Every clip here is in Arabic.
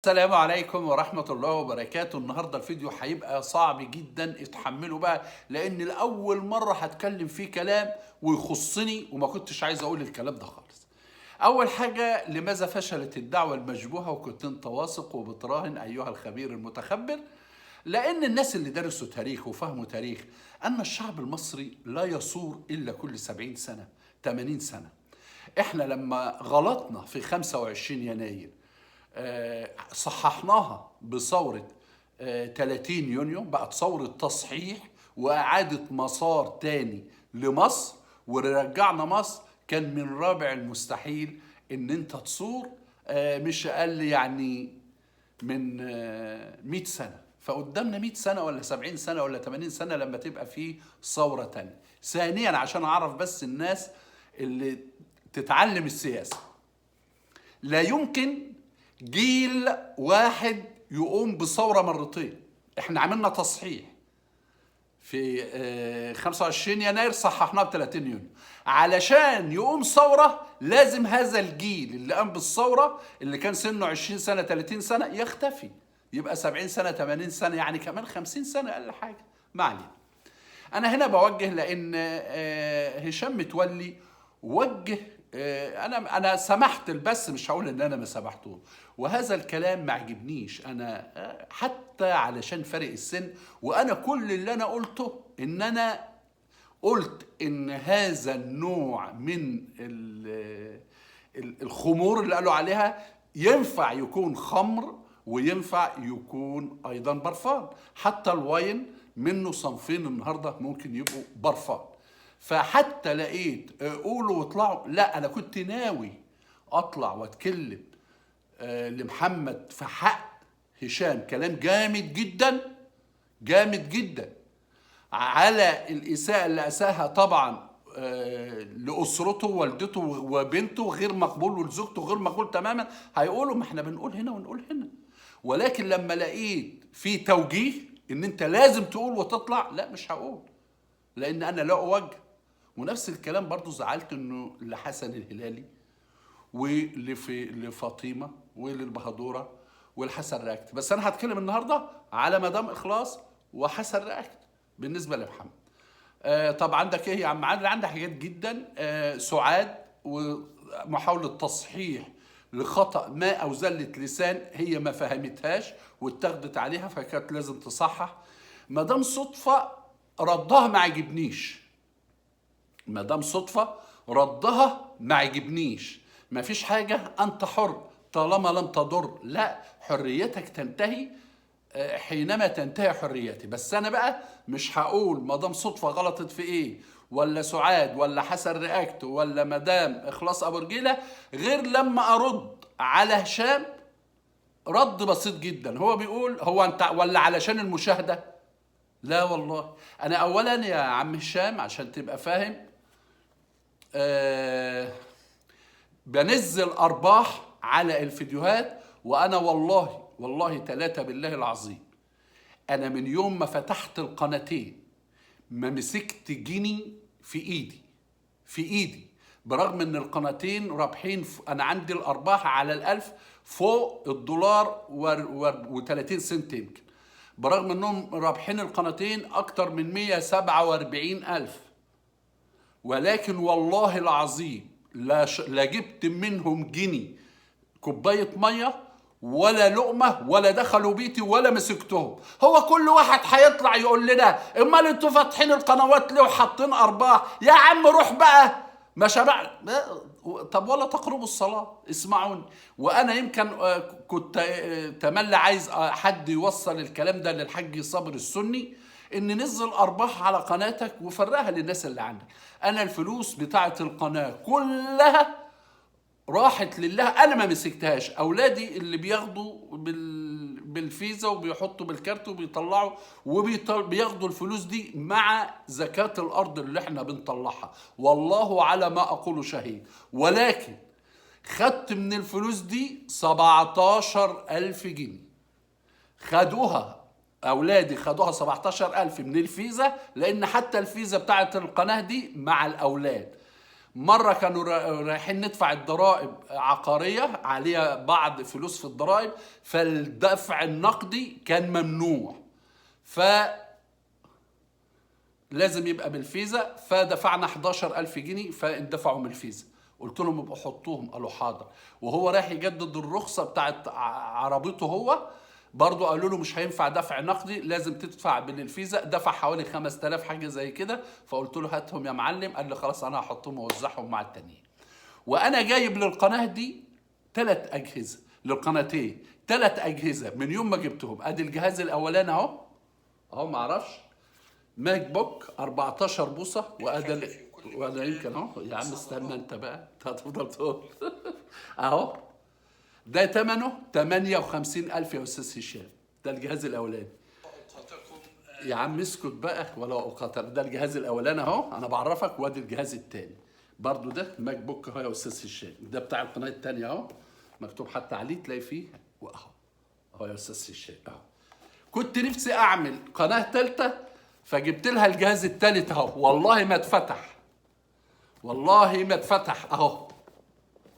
السلام عليكم ورحمة الله وبركاته. النهاردة الفيديو هيبقى صعب جدا، اتحملوا بقى لأن لأول مرة هتكلم فيه كلام ويخصني وما كنتش عايز أقول الكلام ده خالص. أول حاجة، لماذا فشلت الدعوة المشبوهة وكنت أنت واثق وبتراهن أيها الخبير المتخبر؟ لأن الناس اللي درسوا تاريخ وفهموا تاريخ أن الشعب المصري لا يصور إلا كل 70 سنة 80 سنة. إحنا لما غلطنا في 25 يناير صححناها بثورة 30 يونيو، بقت ثورة تصحيح وإعادة مسار تاني لمصر ورجعنا مصر. كان من رابع المستحيل إن أنت تصور مش أقل يعني من 100 سنة، فقدامنا 100 سنة ولا 70 سنة ولا 80 سنة لما تبقى في ثورة تانية. ثانيا، عشان أعرف بس الناس اللي تتعلم السياسة، لا يمكن جيل واحد يقوم بثورة مرتين. احنا عملنا تصحيح في 25 يناير، صححناه ب 30 يونيو. علشان يقوم ثورة لازم هذا الجيل اللي قام بالثورة اللي كان سنه 20 سنة 30 سنة يختفي، يبقى 70 سنة 80 سنة، يعني كمان 50 سنة أقل حاجة. ما علينا. أنا هنا بوجه لأن هشام متولي وجه، انا سمحت البث، مش هقول ان انا ما سمحتوش، وهذا الكلام ما عجبنيش انا حتى علشان فرق السن. وانا كل اللي انا قلته ان انا قلت ان هذا النوع من الخمور اللي قالوا عليها ينفع يكون خمر وينفع يكون ايضا برفان. حتى الواين منه صنفين النهارده ممكن يبقوا برفان. فحتى لقيت قولوا واطلعوا، لا انا كنت ناوي اطلع واتكلم لمحمد في حق هشام كلام جامد جدا جامد جدا على الاساءه اللي اساها طبعا لاسرته ووالدته وبنته، غير مقبول، ولزوجته غير مقبول تماما. هيقولوا ما احنا بنقول هنا ونقول هنا، ولكن لما لقيت في توجيه ان انت لازم تقول وتطلع، لا مش هقول، لان انا لا اوجه. ونفس الكلام برضو زعلت انه لحسن الهلالي ولفاطمه وللبهدوره والحسن راكت. بس انا هتكلم النهارده على مدام اخلاص وحسن راكت بالنسبه لمحمد. طب عندك ايه يا عم عادل؟ عندك حاجات جدا. سعاد ومحاوله تصحيح لخطأ ما او زله لسان هي ما فهمتهاش واتخذت عليها فكانت لازم تصحح. مدام صدفه ردها ما عجبنيش، مدام صدفة ردها ما عجبنيش. ما فيش حاجة، أنت حر طالما لم تضر. لا، حريتك تنتهي حينما تنتهي حريتي. بس أنا بقى مش هقول مدام صدفة غلطت في إيه، ولا سعاد، ولا حسن رياكت، ولا مدام إخلاص أبو رجيلة، غير لما أرد على هشام رد بسيط جدا. هو بيقول هو أنت ولا علشان المشاهدة؟ لا والله. أنا أولا يا عم هشام عشان تبقى فاهم، بنزل ارباح على الفيديوهات، وانا والله والله ثلاثة بالله العظيم انا من يوم ما فتحت القناتين ما مسكت جنيه في ايدي برغم ان القناتين رابحين. انا عندي الارباح على الالف فوق الدولار و30 سنت يمكن، برغم انهم رابحين القناتين اكتر من 147 الف. ولكن والله العظيم لا جبت منهم جنيه كوباية مية ولا لقمة ولا دخلوا بيتي ولا مسكتهم. هو كل واحد هيطلع يقول لنا امال انتوا فاتحين القنوات ليه وحاطين ارباح؟ يا عم روح بقى، ما شبع. طب ولا تقربوا الصلاة؟ اسمعوني. وانا يمكن كنت تملي عايز حد يوصل الكلام ده للحاج صابر السني، ان نزل ارباح على قناتك وفرقها للناس اللي عندك. انا الفلوس بتاعه القناه كلها راحت لله، انا ما مسكتهاش. اولادي اللي بياخدوا بالفيزا وبيحطوا بالكارت وبيطلعوا وبياخدوا الفلوس دي مع زكاة الارض اللي احنا بنطلعها، والله على ما اقول شهيد. ولكن خدت من الفلوس دي 17,000 جنيه خدوها اولادي، خدوها 17,000 من الفيزا، لان حتى الفيزا بتاعت القناه دي مع الاولاد. مرة كانوا رايحين ندفع الضرائب عقارية عليها بعض فلوس في الضرائب، فالدفع النقدي كان ممنوع، لازم يبقى بالفيزا، فدفعنا 11,000 جنيه فاندفعوا من الفيزا. قلت لهم ابقوا حطوهم، قالوا حاضر. وهو رايح يجدد الرخصة بتاعت عربيته هو، برضه قالوا له مش هينفع دفع نقدي، لازم تدفع بالفيزا. دفع حوالي 5000 حاجة زي كده. فقلت له هاتهم يا معلم. قال لي خلاص انا هحطهم واوزعهم مع التانيين. وانا جايب للقناة دي 3 أجهزة، للقناتين 3 أجهزة من يوم ما جبتهم. ادي الجهاز الاولاني اهو معرفش، ماك بوك 14 بوصة، وأنا يمكن اهو. يا عم استنى انت بقى، انت هتفضل تقول اهو. ده ثمنه 58,000 يا استاذ هشام. ده الجهاز الاولاني. يا عم اسكت بقى ولا اقاتل. ده الجهاز الاولاني اهو، انا بعرفك. وادي الجهاز الثاني برضو، ده ماك بوك اهو يا استاذ هشام. ده بتاع القناه الثانيه اهو، مكتوب حتى عليه تلاقي فيه، اهو يا استاذ هشام اهو. كنت نفسي اعمل قناه ثالثه، فجبت لها الجهاز الثالث اهو. والله ما اتفتح، والله ما اتفتح اهو.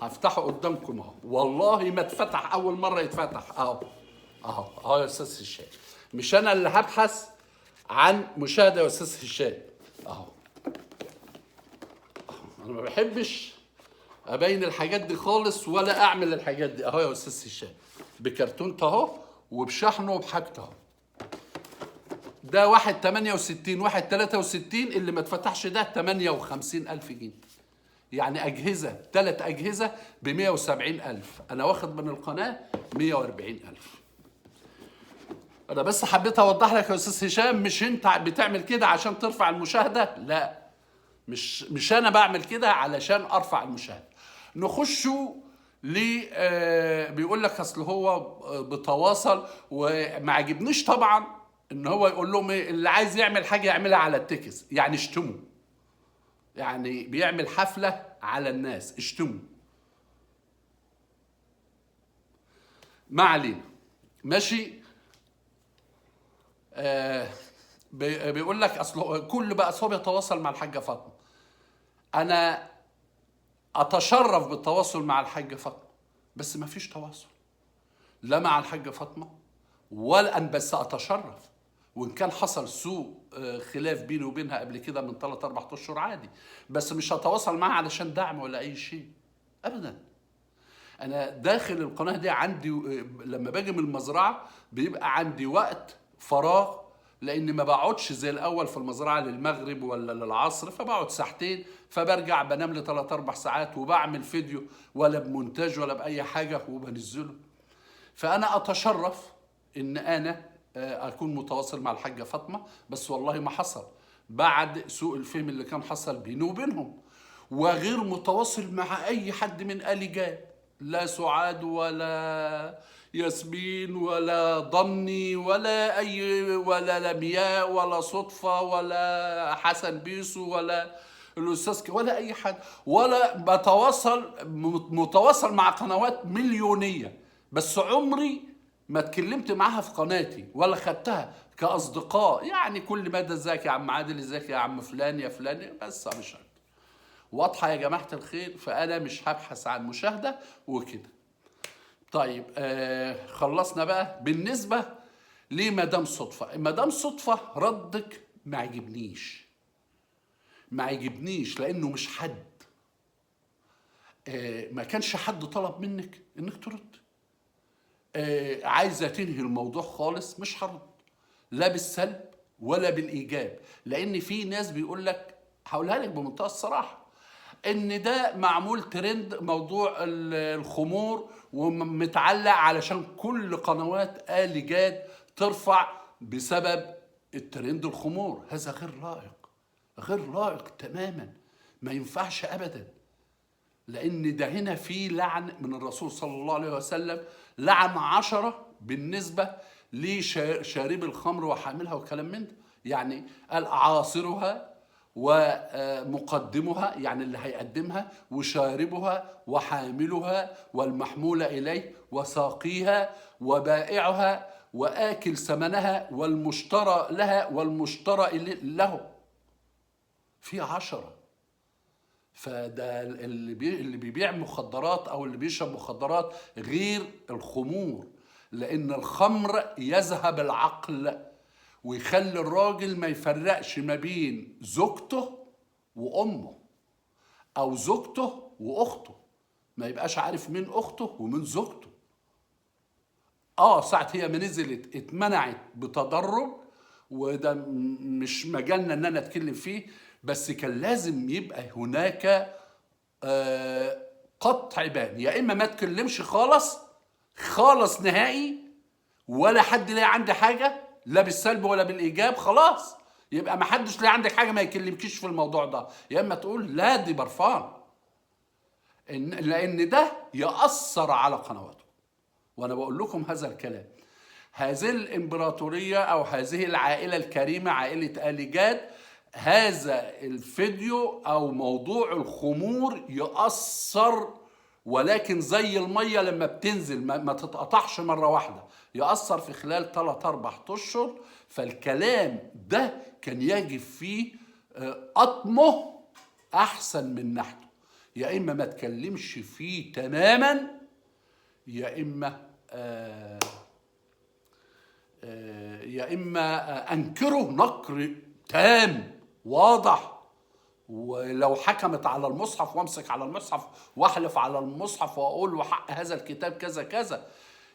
هفتحه قدامكم اهو، والله ما اتفتح. اول مره يتفتح اهو يا استاذ هشام. مش انا اللي هبحث عن مشاهده يا استاذ هشام اهو. انا ما بحبش ابين الحاجات دي خالص، ولا اعمل الحاجات دي اهو يا استاذ هشام، بكرتونته اهو وبشحنه وبحاجته اهو. ده واحد 68 واحد 63، اللي ما اتفتحش ده 58,000 جنيه. يعني أجهزة، 3 أجهزة ب 170,000. أنا واخد من القناة 140,000. أنا بس حبيت أوضح لك يا أستاذ هشام، مش أنت بتعمل كده عشان ترفع المشاهدة، لا، مش أنا بعمل كده علشان أرفع المشاهدة. نخشوا بيقول لك أصل هو بتواصل، وما عجبنيش طبعا إن هو يقول لهم إيه، اللي عايز يعمل حاجة يعملها على التكس، يعني اشتموا. يعني بيعمل حفلة على الناس، اشتموا. ما علينا، ماشي. بيقول لك اصل كل بقى صوب يتواصل مع الحاجة فاطمة. انا اتشرف بالتواصل مع الحاجة فاطمة، بس ما فيش تواصل لا مع الحاجة فاطمة ولا أن، بس اتشرف. وان كان حصل سوء خلاف بيني وبينها قبل كده من 3-4 اشهر عادي، بس مش هتواصل معاها علشان دعم ولا اي شيء ابدا. انا داخل القناه دي عندي لما باجي من المزرعه بيبقى عندي وقت فراغ، لاني ما بقعدش زي الاول في المزرعه للمغرب ولا للعصر، فبقعد ساعتين، فبرجع بنام لي 3-4 ساعات، وبعمل فيديو ولا بمونتاج ولا باي حاجه وبنزله. فانا اتشرف ان انا اكون متواصل مع الحاجه فاطمه، بس والله ما حصل بعد سوء الفهم اللي كان حصل بيني وبينهم. وغير متواصل مع اي حد من آل جاد، لا سعاد ولا ياسمين ولا ضني ولا لمياء ولا صدفة ولا حسن بيسو ولا الأستاذ ولا أي حد، ولا متواصل مع قنوات مليونية، بس عمري ما اتكلمت معاها في قناتي ولا خدتها كأصدقاء. يعني كل مدى ازيك يا عم عادل، ازيك يا عم فلان يا فلان، بس مش عارف. واضحة يا جماعة الخير؟ فأنا مش هبحث عن مشاهدة وكده. طيب خلصنا بقى بالنسبة لمدام صدفة. مدام صدفة ردك ما عجبنيش، ما عجبنيش، لأنه مش حد ما كانش حد طلب منك إنك ترد. عايزة تنهي الموضوع خالص، مش هرد لا بالسلب ولا بالإيجاب، لأن في ناس بيقول لك، هقولها لك بمنتهى الصراحة، ان ده معمول ترند موضوع الخمور ومتعلق علشان كل قنوات آل جاد ترفع بسبب الترند الخمور. هذا غير لائق، غير لائق تماما، ما ينفعش ابدا. لان ده هنا في لعن من الرسول صلى الله عليه وسلم، لعن 10 بالنسبة لشارب الخمر وحاملها وكلام من ده. يعني قال عاصرها ومقدمها، يعني اللي هيقدمها، وشاربها وحاملها والمحمول إليه وساقيها وبائعها وآكل ثمنها والمشترى لها والمشترى له. في 10 فده اللي بيبيع مخدرات او اللي بيشرب مخدرات غير الخمور، لان الخمر يذهب العقل ويخلي الراجل ما يفرقش ما بين زوجته وامه او زوجته واخته، ما يبقاش عارف مين اخته ومين زوجته. ساعة هي ما نزلت اتمنعت بتدرج، وده مش مجالنا ان انا اتكلم فيه، بس كان لازم يبقى هناك قطع بان، يا اما ما تكلمش خالص خالص نهائي، ولا حد ليه عندي حاجه لا بالسلب ولا بالايجاب، خلاص يبقى ما حدش ليه عندك حاجه ما يكلمكيش في الموضوع ده، يا اما تقول لا دي برفان، لان ده ياثر على قنواته. وانا بقول لكم هذا الكلام، هذه الامبراطوريه او هذه العائله الكريمه عائله آل جاد، هذا الفيديو او موضوع الخمور يأثر، ولكن زي الميه لما بتنزل ما تتقطعش مره واحده، يأثر في خلال 3-4 اشهر. فالكلام ده كان يجب فيه قطمه احسن من نحته، يا اما ما تكلمش فيه تماما، يا اما انكره نكر تام واضح. ولو حكمت على المصحف وامسك على المصحف واحلف على المصحف واقول وحق هذا الكتاب كذا كذا،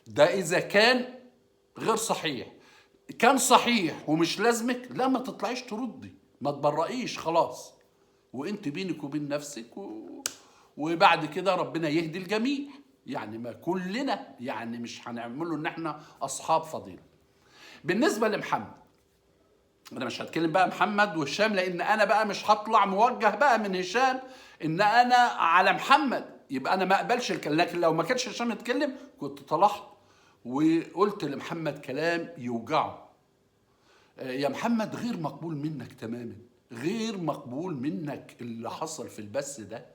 ده اذا كان غير صحيح. كان صحيح ومش لازمك، لا ما تطلعيش تردي، ما تبرئيش خلاص، وانت بينك وبين نفسك وبعد كده ربنا يهدي الجميع، يعني ما كلنا يعني مش هنعمله ان احنا اصحاب فضيله. بالنسبه لمحمد، انا مش هتكلم بقى محمد وهشام، لان انا بقى مش هطلع موجه بقى من هشام ان انا على محمد، يبقى انا ما اقبلش الكلام. لكن لو ما كانش هشام يتكلم كنت طلعت وقلت لمحمد كلام يوجعه. يا محمد غير مقبول منك تماما، غير مقبول منك اللي حصل في البث ده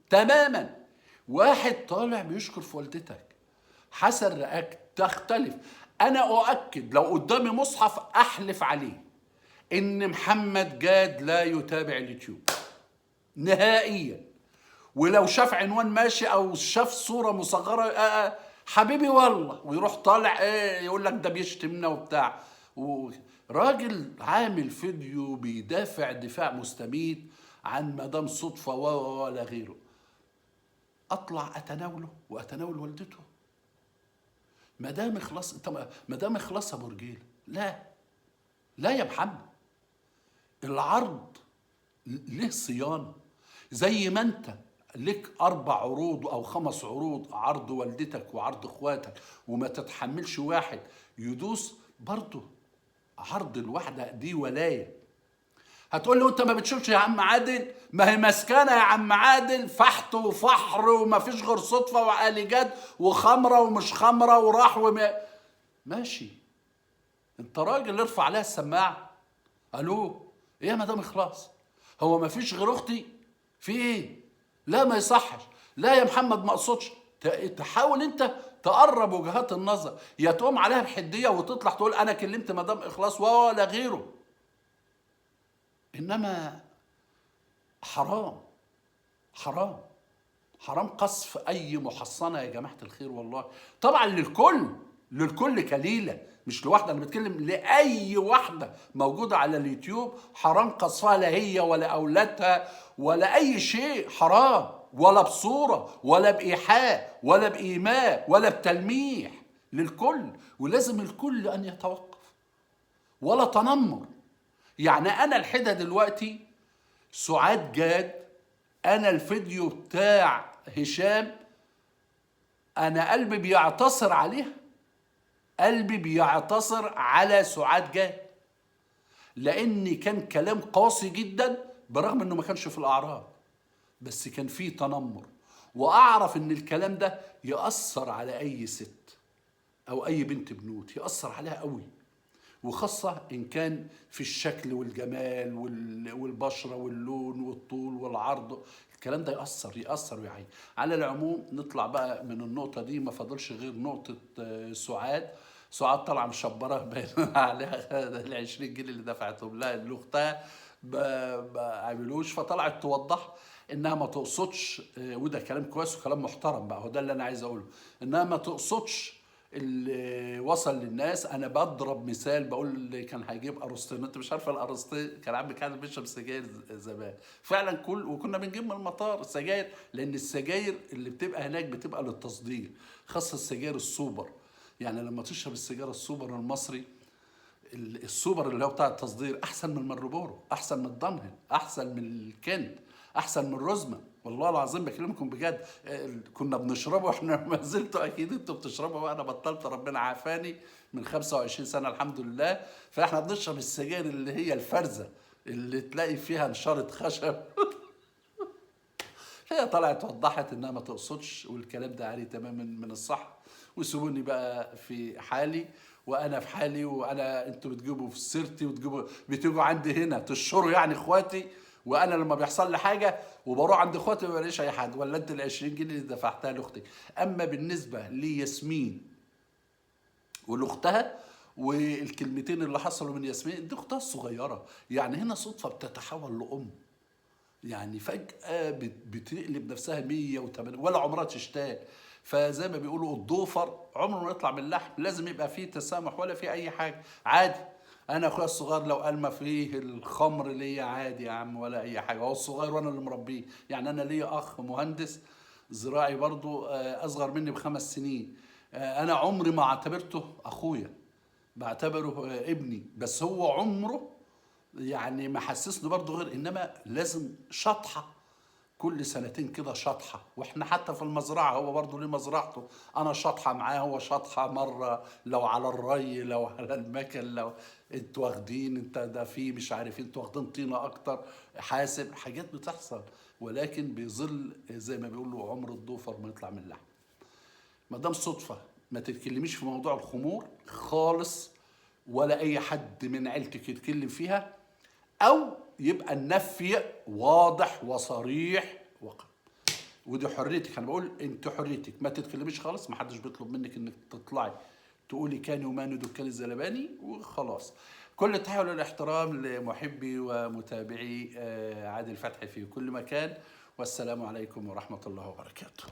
تماما. واحد طالع بيشكر في والدتك، حسن رأيك تختلف. انا اؤكد لو قدامي مصحف احلف عليه ان محمد جاد لا يتابع اليوتيوب نهائيا، ولو شاف عنوان ماشي او شاف صورة مصغرة حبيبي والله، ويروح طالع يقول لك ده بيشتمنا وبتاع، راجل عامل فيديو بيدافع دفاع مستميت عن مدام صدفة ولا غيره، اطلع اتناوله واتناول والدته؟ مدام اخلاص، مدام اخلاص ابو رجيله، لا يا محمد، العرض ليه صيانه، زي ما انت لك 4 عروض او 5 عروض، عرض والدتك وعرض اخواتك، وما تتحملش واحد يدوس، برضه عرض الواحده دي ولايه. هتقول له انت ما بتشوفش يا عم عادل؟ ما هي مسكنه يا عم عادل، فحت وفحر وما فيش غير صدفه وآل جاد وخمره ومش خمره وراح ماشي. انت راجل ارفع عليها السماعه، الو ايه يا مدام اخلاص، هو ما فيش غير اختي؟ في ايه؟ لا ما يصحش، لا يا محمد ما اقصدش. تحاول انت تقرب وجهات النظر، يا تقوم عليها بحديه وتطلع تقول انا كلمت مدام اخلاص ولا غيره. انما حرام حرام حرام قصف اي محصنه يا جماعه الخير، والله طبعا للكل كليله، مش لواحده، انا بتكلم لاي واحده موجوده على اليوتيوب، حرام قصفها، لا هي ولا اولادها ولا اي شيء، حرام، ولا بصوره ولا بايحاء ولا بايماء ولا بتلميح، للكل، ولازم الكل ان يتوقف، ولا تنمر. يعني انا الحده دلوقتي سعاد جاد، انا الفيديو بتاع هشام انا قلبي بيعتصر عليها، قلبي بيعتصر على سعاد جاد، لان كان كلام قاسي جدا، برغم انه ما كانش في الاعراض، بس كان فيه تنمر، واعرف ان الكلام ده يأثر على اي ست او اي بنت بنوت، يأثر عليها قوي، وخاصة إن كان في الشكل والجمال والبشرة واللون والطول والعرض، الكلام ده يأثر ويعين. على العموم نطلع بقى من النقطة دي، ما فاضلش غير نقطة سعاد طالعة مشبرة باين عليها ال 20 جنيه اللي دفعتهم لها لأختها، ما عملوش. فطلعت توضح انها ما تقصدش، وده كلام كويس وكلام محترم بقى، هو ده اللي انا عايز اقوله، انها ما تقصدش اللي وصل للناس. انا بضرب مثال، بقول اللي كان هيجيب ارسطين، انت مش عارفه الارسطين كان عم كان بيشرب سجاير زمان فعلا، وكنا بنجيب من المطار سجاير، لان السجاير اللي بتبقى هناك بتبقى للتصدير، خاصه السجاير السوبر. يعني لما تشرب السيجاره السوبر المصري، السوبر اللي هو بتاع التصدير، احسن من المارلبورو، احسن من الدانهل، احسن من الكنت، احسن من الرزمه، والله العظيم بكلمكم بجد. كنا بنشربه احنا ما زلتوا اكيد انتوا بتشربوا، وانا بطلت ربنا عافاني من 25 سنه الحمد لله. فاحنا بنشرب السجاير اللي هي الفرزه، اللي تلاقي فيها نشاره خشب. هي طلعت وضحت انها ما تقصدش، والكلام ده عالي تماما من الصح. وسيبوني بقى في حالي وانا في حالي، وانا انتوا بتجيبوا في سيرتي بتيجوا عندي هنا تشروا يعني اخواتي، وانا لما بيحصل لي حاجه وبروح عند اخواتي ما بلاقيش اي حد، ولا انت ال 20 جنيه اللي دفعتها لاختي. اما بالنسبه لياسمين ولاختها، والكلمتين اللي حصلوا من ياسمين دي اختها الصغيره، يعني هنا صدفه بتتحول لام، يعني فجأة بتقلب نفسها 180 ولا عمرها تشتاق. فزي ما بيقولوا الضوفر عمره ما يطلع من اللحم، لازم يبقى فيه تسامح ولا فيه أي حاجة، عادي. أنا أخويا الصغير لو قال ما فيه الخمر ليا عادي يا عم، ولا أي حاجة، هو الصغير وأنا اللي مربيه. يعني أنا ليا أخ مهندس زراعي برضو، أصغر مني ب5 سنين، أنا عمري ما اعتبرته أخويا، بعتبره ابني، بس هو عمره يعني ما حسسني برضه غير انما لازم شطحه كل سنتين كده، شطحه. واحنا حتى في المزرعه هو برضه ليه مزرعته، انا شطحه معاه، هو شطحه مره لو على الري، لو على المكن، لو انتوا واخدين، انت ده في مش عارف انتوا واخدين طينه اكتر، حاسب حاجات بتحصل. ولكن بيظل زي ما بيقولوا عمر الضوفر ما يطلع من اللحم. ما دام صدفه ما تتكلميش في موضوع الخمور خالص، ولا اي حد من عيلتك يتكلم فيها، او يبقى النفي واضح وصريح ودي حريتك. انا بقول انت حريتك، ما تتكلميش خالص، ما حدش بيطلب منك انك تطلعي تقولي كاني وماني دكان الزلباني وخلاص. كل التحية والاحترام لمحبي ومتابعي عادل فتحي في كل مكان، والسلام عليكم ورحمة الله وبركاته.